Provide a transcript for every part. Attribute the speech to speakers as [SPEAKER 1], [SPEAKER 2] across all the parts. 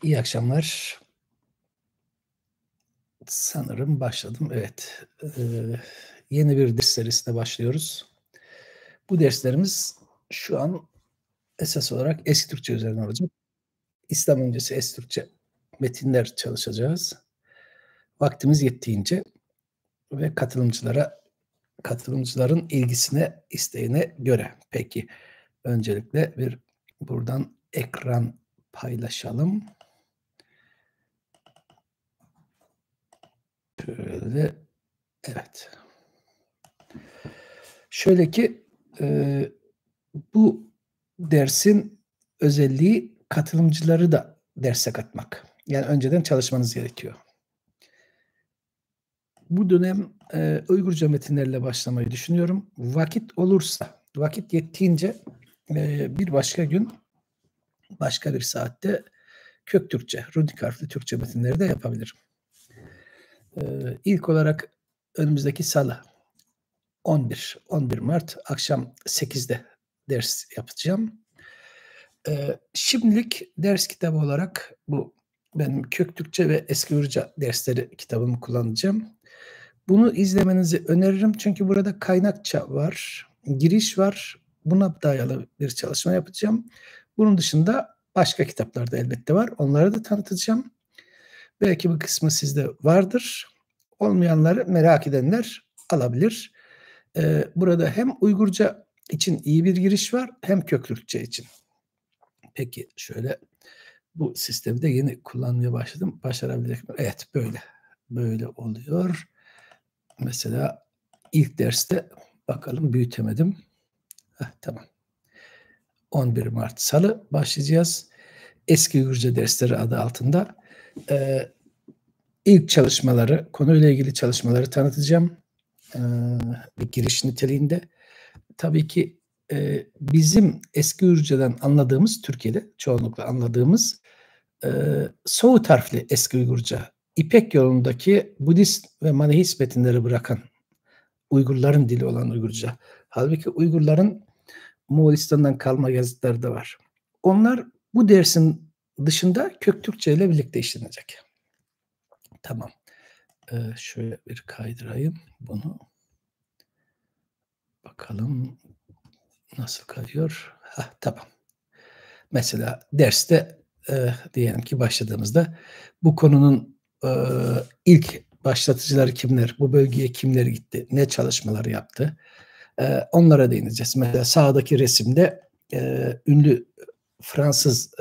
[SPEAKER 1] İyi akşamlar. Sanırım başladım. Evet. Yeni bir ders serisine başlıyoruz. Bu derslerimiz şu an esas olarak eski Türkçe üzerine olacak. İslam öncesi eski Türkçe metinler çalışacağız. Vaktimiz yettiğince ve katılımcıların ilgisine, isteğine göre. Peki, öncelikle bir buradan ekran paylaşalım. Şöyle, evet. Şöyle ki, bu dersin özelliği katılımcıları da derse katmak. Yani önceden çalışmanız gerekiyor. Bu dönem Uygurca metinlerle başlamayı düşünüyorum. Vakit olursa, vakit yettiğince bir başka gün, başka bir saatte Köktürkçe, runik harfli Türkçe metinleri de yapabilirim. İlk olarak önümüzdeki salı 11 Mart akşam 8'de ders yapacağım. Şimdilik ders kitabı olarak bu benim Köktürkçe ve Eski Uygurca dersleri kitabımı kullanacağım. Bunu izlemenizi öneririm çünkü burada kaynakça var, giriş var. Buna dayalı bir çalışma yapacağım. Bunun dışında başka kitaplar da elbette var. Onları da tanıtacağım. Belki bir kısmı sizde vardır. Olmayanları merak edenler alabilir. Burada hem Uygurca için iyi bir giriş var hem Köktürkçe için. Peki şöyle bu sistemi de yeni kullanmaya başladım. Başarabilecek miyim? Evet böyle. Böyle oluyor. Mesela ilk derste bakalım büyütemedim. Tamam. 11 Mart Salı başlayacağız. Eski Uygurca dersleri adı altında ilk çalışmaları, konuyla ilgili çalışmaları tanıtacağım. Bir giriş niteliğinde. Tabii ki bizim eski Uygurca'dan anladığımız, Türkiye'de çoğunlukla anladığımız Soğut harfli eski Uygurca, İpek yolundaki Budist ve Manihist metinleri bırakan Uygurların dili olan Uygurca. Halbuki Uygurların Moğolistan'dan kalma yazıtları da var. Onlar bu dersin dışında Köktürkçe ile birlikte işlenecek. Tamam. Şöyle bir kaydırayım bunu. Bakalım nasıl kayıyor. Tamam. Mesela derste diyelim ki başladığımızda bu konunun ilk başlatıcıları kimler, bu bölgeye kimler gitti, ne çalışmalar yaptı, onlara değineceğiz. Mesela sağdaki resimde ünlü Fransız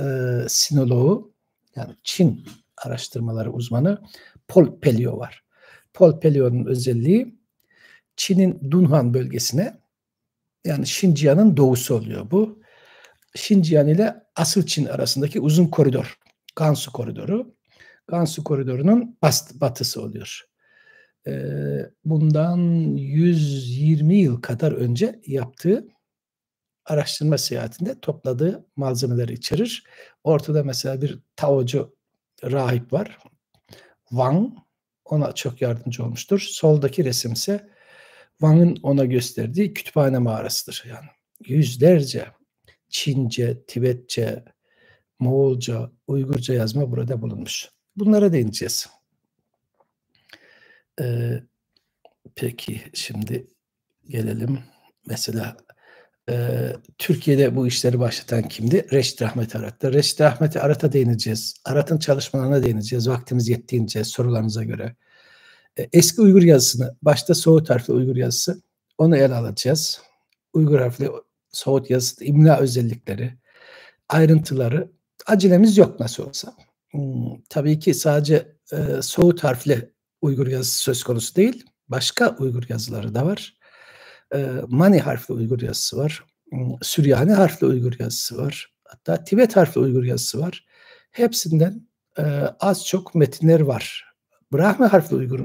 [SPEAKER 1] sinoloğu, yani Çin araştırmaları uzmanı Paul Pelliot var. Paul Pelliot'un özelliği Çin'in Dunhan bölgesine, yani Şinciyan'ın doğusu oluyor bu. Şinciyan ile asıl Çin arasındaki uzun koridor, Gansu koridoru. Gansu koridorunun batısı oluyor. Bundan 120 yıl kadar önce yaptığı araştırma seyahatinde topladığı malzemeleri içerir. Ortada mesela bir Taocu rahip var. Wang, ona çok yardımcı olmuştur. Soldaki resim ise Wang'ın ona gösterdiği kütüphane mağarasıdır. Yani yüzlerce Çince, Tibetçe, Moğolca, Uygurca yazma burada bulunmuş. Bunlara değineceğiz. Peki şimdi gelelim. Mesela Türkiye'de bu işleri başlatan kimdi? Reşit Rahmet Arat'tı. Reşit Rahmet Arat'a değineceğiz. Arat'ın çalışmalarına değineceğiz. Vaktimiz yettiğince sorularınıza göre. Eski Uygur yazısını, başta Soğut harfli Uygur yazısı, onu ele alacağız. Uygur harfli Soğut yazısı, imla özellikleri, ayrıntıları, acelemiz yok nasıl olsa. Tabii ki sadece Soğut harfli Uygur yazısı söz konusu değil, başka Uygur yazıları da var. Mani harfli Uygur yazısı var. Süryani harfli Uygur yazısı var. Hatta Tibet harfli Uygur yazısı var. Hepsinden az çok metinler var. Brahmi harfli Uygur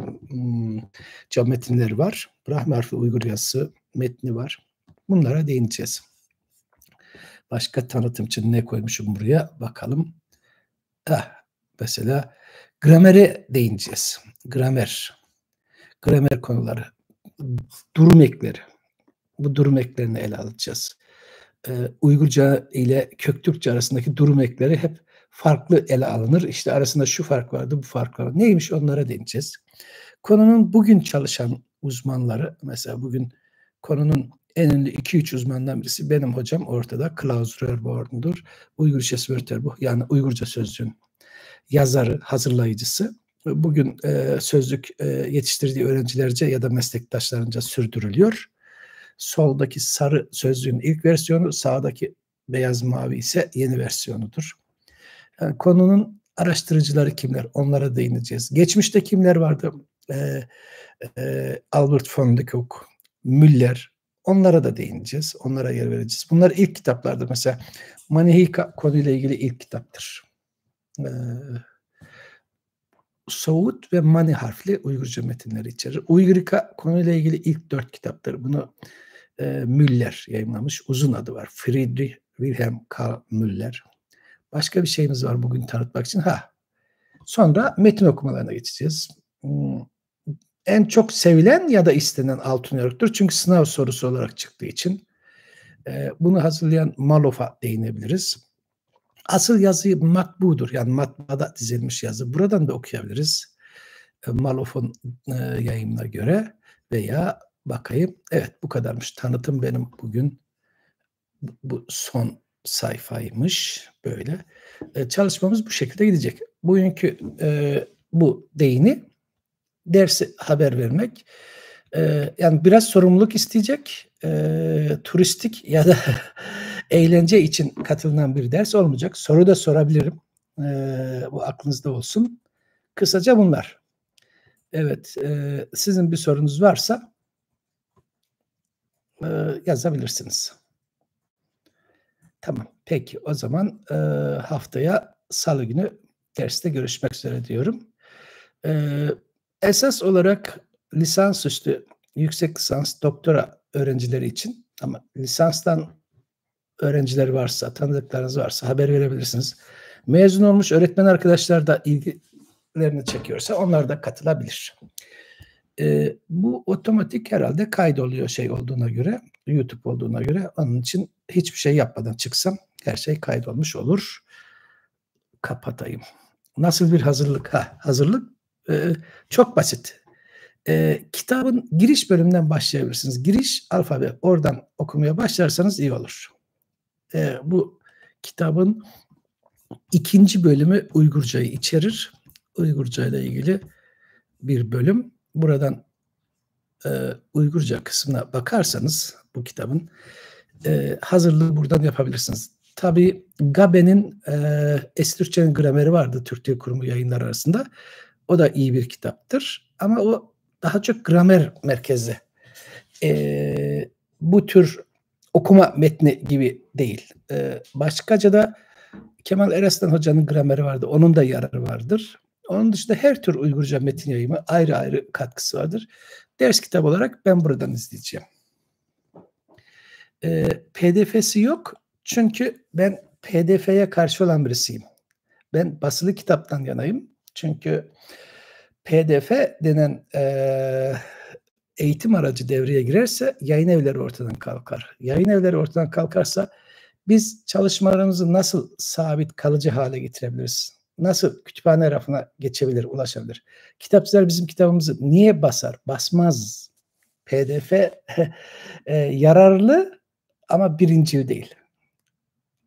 [SPEAKER 1] metinleri var. Brahmi harfli Uygur yazısı metni var. Bunlara değineceğiz. Başka tanıtım için ne koymuşum buraya? Bakalım. Mesela gramere değineceğiz. Gramer konuları. Durum ekleri. Bu durum eklerini ele alacağız. Uygurca ile Köktürkçe arasındaki durum ekleri hep farklı ele alınır. İşte arasında şu fark vardı, bu fark var. Neymiş onlara değineceğiz. Konunun bugün çalışan uzmanları, mesela bugün konunun en ünlü 2-3 uzmandan birisi benim hocam ortada. Klaus Röhrborn'dur. Uygurisches Wörterbuch, yani Uygurca Sözlüğün yazarı, hazırlayıcısı. Bugün sözlük yetiştirdiği öğrencilerce ya da meslektaşlarınca sürdürülüyor. Soldaki sarı sözlüğün ilk versiyonu, sağdaki beyaz mavi ise yeni versiyonudur. Yani konunun araştırıcıları kimler? Onlara değineceğiz. Geçmişte kimler vardı? Albert von Lecoq, Müller. Onlara da değineceğiz. Onlara yer vereceğiz. Bunlar ilk kitaplardır. Mesela Manihika konuyla ilgili ilk kitaptır. Soğut ve Mani harfli Uygurca metinleri içerir. Uygurika konuyla ilgili ilk 4 kitaptır. Bunu Müller yayınlamış. Uzun adı var. Friedrich Wilhelm Karl Müller. Başka bir şeyimiz var bugün tanıtmak için. Sonra metin okumalarına geçeceğiz. En çok sevilen ya da istenen Altınörük'tür. Çünkü sınav sorusu olarak çıktığı için. Bunu hazırlayan Malof'a değinebiliriz. Asıl yazı matbudur. Yani matbaada dizilmiş yazı. Buradan da okuyabiliriz. Malof'un yayınına göre veya bakayım. Evet, bu kadarmış. Tanıtım benim bugün. Bu son sayfaymış. Böyle. Çalışmamız bu şekilde gidecek. Bugünkü bu değini dersi haber vermek. Yani biraz sorumluluk isteyecek. Turistik ya da eğlence için katılınan bir ders olmayacak. Soru da sorabilirim. Bu aklınızda olsun. Kısaca bunlar. Evet. Sizin bir sorunuz varsa yazabilirsiniz. Tamam. Peki. O zaman haftaya Salı günü derste görüşmek üzere diyorum. Esas olarak lisansüstü, yüksek lisans, doktora öğrencileri için, ama lisanstan öğrenciler varsa, tanıdıklarınız varsa haber verebilirsiniz. Mezun olmuş öğretmen arkadaşlar da ilgilerini çekiyorsa onlar da katılabilir. Bu otomatik herhalde kaydoluyor şey olduğuna göre, YouTube olduğuna göre. Onun için hiçbir şey yapmadan çıksam her şey kaydolmuş olur. Kapatayım. Nasıl bir hazırlık? Hazırlık çok basit. Kitabın giriş bölümünden başlayabilirsiniz. Giriş, alfabe. Oradan okumaya başlarsanız iyi olur. Bu kitabın 2. bölümü Uygurcayı içerir. Uygurca ile ilgili bir bölüm. Buradan Uygurca kısmına bakarsanız bu kitabın hazırlığı buradan yapabilirsiniz. Tabii Gabe'nin Eski Türkçe'nin grameri vardı Türk Dil Kurumu yayınları arasında. O da iyi bir kitaptır. Ama o daha çok gramer merkezli. Bu tür okuma metni gibi değil. Başkaca da Kemal Eraslan Hoca'nın grameri vardı. Onun da yararı vardır. Onun dışında her tür Uygurca metin yayımı ayrı ayrı katkısı vardır. Ders kitabı olarak ben buradan izleyeceğim. PDF'si yok. Çünkü ben PDF'ye karşı olan birisiyim. Ben basılı kitaptan yanayım. Çünkü PDF denen eğitim aracı devreye girerse yayın evleri ortadan kalkar. Yayın evleri ortadan kalkarsa biz çalışmalarımızı nasıl sabit, kalıcı hale getirebiliriz? Nasıl kütüphane rafına geçebilir, ulaşabilir? Kitapçılar bizim kitabımızı niye basar? Basmaz. PDF yararlı ama birincil değil.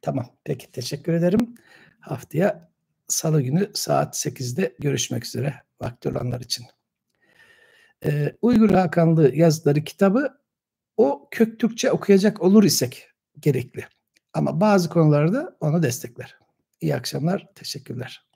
[SPEAKER 1] Tamam. Peki. Teşekkür ederim. Haftaya Salı günü saat 8'de görüşmek üzere. Vakti olanlar için. Uygur Hakanlığı yazıları kitabı o kök Türkçe okuyacak olur isek gerekli. Ama bazı konularda onu destekler. İyi akşamlar. Teşekkürler.